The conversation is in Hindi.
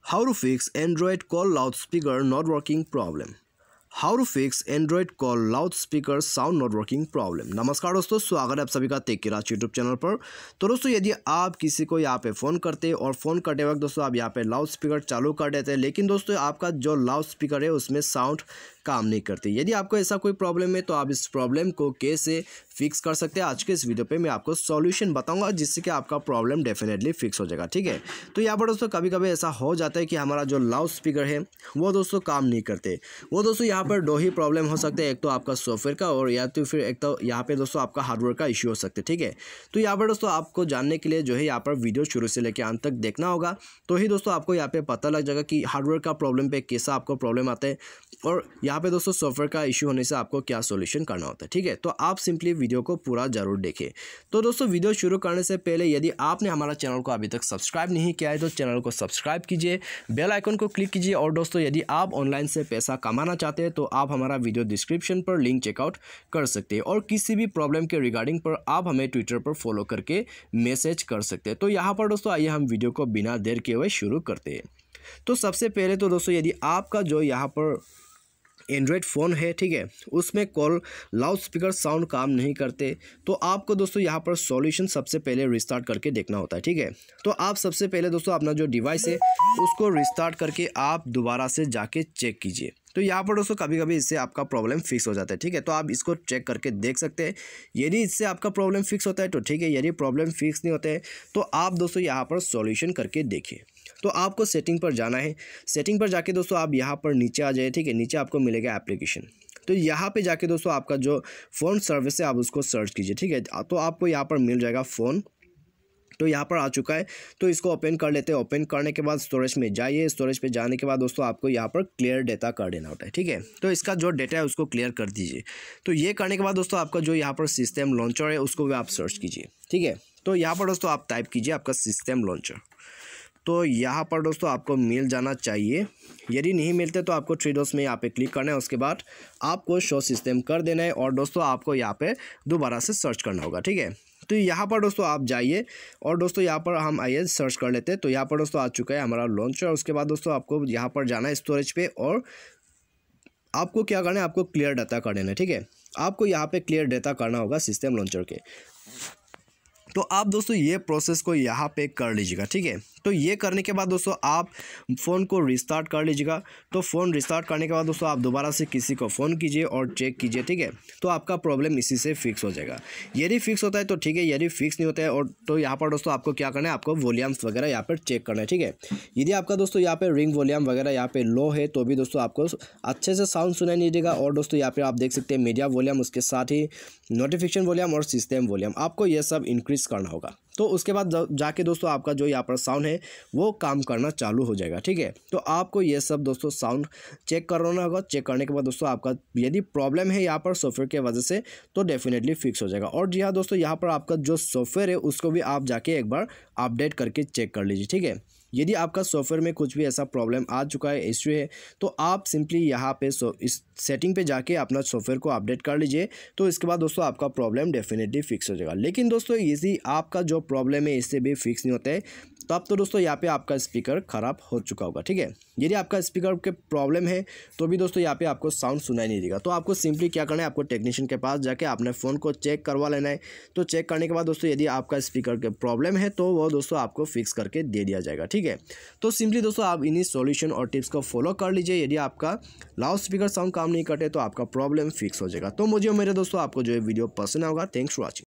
How to fix Android call loudspeaker not working problem. How to fix Android call loudspeaker sound not working problem. नमस्कार दोस्तों, स्वागत है आप सभी का टेक राज यूट्यूब चैनल पर। तो दोस्तों, यदि आप किसी को यहाँ पे फ़ोन करते और फ़ोन करते वक्त दोस्तों आप यहाँ पे लाउड स्पीकर चालू कर देते हैं, लेकिन दोस्तों आपका जो लाउड स्पीकर है उसमें साउंड काम नहीं करती। यदि आपको ऐसा कोई प्रॉब्लम है तो आप इस प्रॉब्लम को कैसे फिक्स कर सकते हैं, आज के इस वीडियो पे मैं आपको सॉल्यूशन बताऊंगा, जिससे कि आपका प्रॉब्लम डेफिनेटली फिक्स हो जाएगा। ठीक है, तो यहाँ पर दोस्तों कभी कभी ऐसा हो जाता है कि हमारा जो लाउड स्पीकर है वो दोस्तों काम नहीं करते। वो दोस्तों यहाँ पर दो ही प्रॉब्लम हो सकते हैं, एक तो आपका सॉफ्टवेयर का और या तो फिर एक तो यहाँ पे दोस्तों आपका हार्डवेयर का इश्यू हो सकते हैं। ठीक है, तो यहाँ पर दोस्तों आपको जानने के लिए जो है यहाँ पर वीडियो शुरू से लेकर अंत तक देखना होगा, तो ही दोस्तों आपको यहाँ पे पता लग जाएगा कि हार्डवेयर का प्रॉब्लम पे कैसा आपको प्रॉब्लम आता है और यहाँ पे दोस्तों सॉफ्टवेयर का इशू होने से आपको क्या सॉल्यूशन करना होता है। ठीक है, तो आप सिंपली वीडियो को पूरा जरूर देखें। तो दोस्तों वीडियो शुरू करने से पहले यदि आपने हमारा चैनल को अभी तक सब्सक्राइब नहीं किया है तो चैनल को सब्सक्राइब कीजिए, बेल आइकन को क्लिक कीजिए। और दोस्तों यदि आप ऑनलाइन से पैसा कमाना चाहते हैं तो आप हमारा वीडियो डिस्क्रिप्शन पर लिंक चेकआउट कर सकते हैं, और किसी भी प्रॉब्लम के रिगार्डिंग पर आप हमें ट्विटर पर फॉलो करके मैसेज कर सकते हैं। तो यहाँ पर दोस्तों आइए हम वीडियो को बिना देर किए हुए शुरू करते हैं। तो सबसे पहले तो दोस्तों यदि आपका जो यहाँ पर एंड्रॉयड फ़ोन है, ठीक है, उसमें कॉल लाउड स्पीकर साउंड काम नहीं करते, तो आपको दोस्तों यहाँ पर सॉल्यूशन सबसे पहले रिस्टार्ट करके देखना होता है। ठीक है, तो आप सबसे पहले दोस्तों अपना जो डिवाइस है उसको रिस्टार्ट करके आप दोबारा से जाके चेक कीजिए। तो यहाँ पर दोस्तों कभी कभी इससे आपका प्रॉब्लम फिक्स हो जाता है। ठीक है, तो आप इसको चेक करके देख सकते हैं। यदि इससे आपका प्रॉब्लम फिक्स होता है तो ठीक है, यदि प्रॉब्लम फिक्स नहीं होता है तो आप दोस्तों यहाँ पर सॉल्यूशन करके देखिए। तो आपको सेटिंग पर जाना है। सेटिंग पर जाके दोस्तों आप यहाँ पर नीचे आ जाइए। ठीक है, नीचे आपको मिलेगा एप्लीकेशन। तो यहाँ पे जाके दोस्तों आपका जो फ़ोन सर्विस है आप उसको सर्च कीजिए। ठीक है, तो आपको यहाँ पर मिल जाएगा फ़ोन। तो यहाँ पर आ चुका है, तो इसको ओपन कर लेते हैं। ओपन करने के बाद स्टोरेज में जाइए। स्टोरेज पे जाने के बाद दोस्तों आपको यहाँ पर क्लियर डेटा कर देना होता है। ठीक है, तो इसका जो डेटा है उसको क्लियर कर दीजिए। तो ये करने के बाद दोस्तों आपका जो यहाँ पर सिस्टम लॉन्चर है उसको भी आप सर्च कीजिए। ठीक है, तो यहाँ पर दोस्तों आप टाइप कीजिए आपका सिस्टम लॉन्चर। तो यहाँ पर दोस्तों आपको मिल जाना चाहिए। यदि नहीं मिलते तो आपको थ्री डॉट्स में यहाँ पे क्लिक करना है, उसके बाद आपको शो सिस्टम कर देना है और दोस्तों आपको यहाँ पे दोबारा से सर्च करना होगा। ठीक है, तो यहाँ पर दोस्तों आप जाइए और दोस्तों यहाँ पर हम आइए सर्च कर लेते हैं। तो यहाँ पर दोस्तों आ चुका है हमारा लॉन्चर। उसके बाद दोस्तों आपको यहाँ पर जाना है स्टोरेज पे और आपको क्या करना है, आपको क्लियर डाटा कर देना है। ठीक है, आपको यहाँ पे क्लियर डाटा करना होगा सिस्टम लॉन्चर के। तो आप दोस्तों ये प्रोसेस को यहाँ पे कर लीजिएगा। ठीक है, तो ये करने के बाद दोस्तों आप फ़ोन को रिस्टार्ट कर लीजिएगा। तो फ़ोन रिस्टार्ट करने के बाद दोस्तों आप दोबारा से किसी को फ़ोन कीजिए और चेक कीजिए। ठीक है, तो आपका प्रॉब्लम इसी से फिक्स हो जाएगा। यदि फिक्स होता है तो ठीक है, यदि फिक्स नहीं होता है और तो यहाँ पर दोस्तों आपको क्या करना है, आपको वॉल्यूम्स वगैरह यहाँ पर चेक करना है। ठीक है, यदि आपका दोस्तों यहाँ पर रिंग वॉल्यूम वगैरह यहाँ पे लो है तो भी दोस्तों आपको अच्छे से साउंड सुनाई नहीं देगा। और दोस्तों यहाँ पर आप देख सकते हैं मीडिया वॉल्यूम, उसके साथ ही नोटिफिकेशन वॉल्यूम और सिस्टम वॉल्यूम, आपको ये सब इंक्रीज़ करना होगा। तो उसके बाद जाके दोस्तों आपका जो यहाँ पर साउंड है वो काम करना चालू हो जाएगा। ठीक है, तो आपको ये सब दोस्तों साउंड चेक करना होगा। चेक करने के बाद दोस्तों आपका यदि प्रॉब्लम है यहाँ पर सॉफ्टवेयर के वजह से तो डेफिनेटली फिक्स हो जाएगा। और जी हाँ दोस्तों, यहाँ पर आपका जो सॉफ्टवेयर है उसको भी आप जाके एक बार अपडेट करके चेक कर लीजिए। ठीक है, यदि आपका सॉफ्टवेयर में कुछ भी ऐसा प्रॉब्लम आ चुका है, इश्यू है, तो आप सिंपली यहाँ पे इस सेटिंग पे जाके अपना सॉफ्टवेयर को अपडेट कर लीजिए। तो इसके बाद दोस्तों आपका प्रॉब्लम डेफिनेटली फिक्स हो जाएगा। लेकिन दोस्तों यदि आपका जो प्रॉब्लम है इससे भी फिक्स नहीं होता है तब तो दोस्तों यहाँ पे आपका स्पीकर ख़राब हो चुका होगा। ठीक है, यदि आपका स्पीकर के प्रॉब्लम है तो भी दोस्तों यहाँ पे आपको साउंड सुनाई नहीं देगा। तो आपको सिंपली क्या करना है, आपको टेक्नीशियन के पास जाके अपने फ़ोन को चेक करवा लेना है। तो चेक करने के बाद दोस्तों यदि आपका स्पीकर के प्रॉब्लम है तो वो दोस्तों आपको फिक्स करके दे दिया जाएगा। ठीक है, तो सिंपली दोस्तों आप इन्हीं सॉल्यूशन और टिप्स को फॉलो कर लीजिए। यदि आपका लाउड स्पीकर साउंड काम नहीं करते तो आपका प्रॉब्लम फिक्स हो जाएगा। तो मुझे उम्मीद है दोस्तों आपको जो वीडियो पसंद आएगा। Thanks for watching.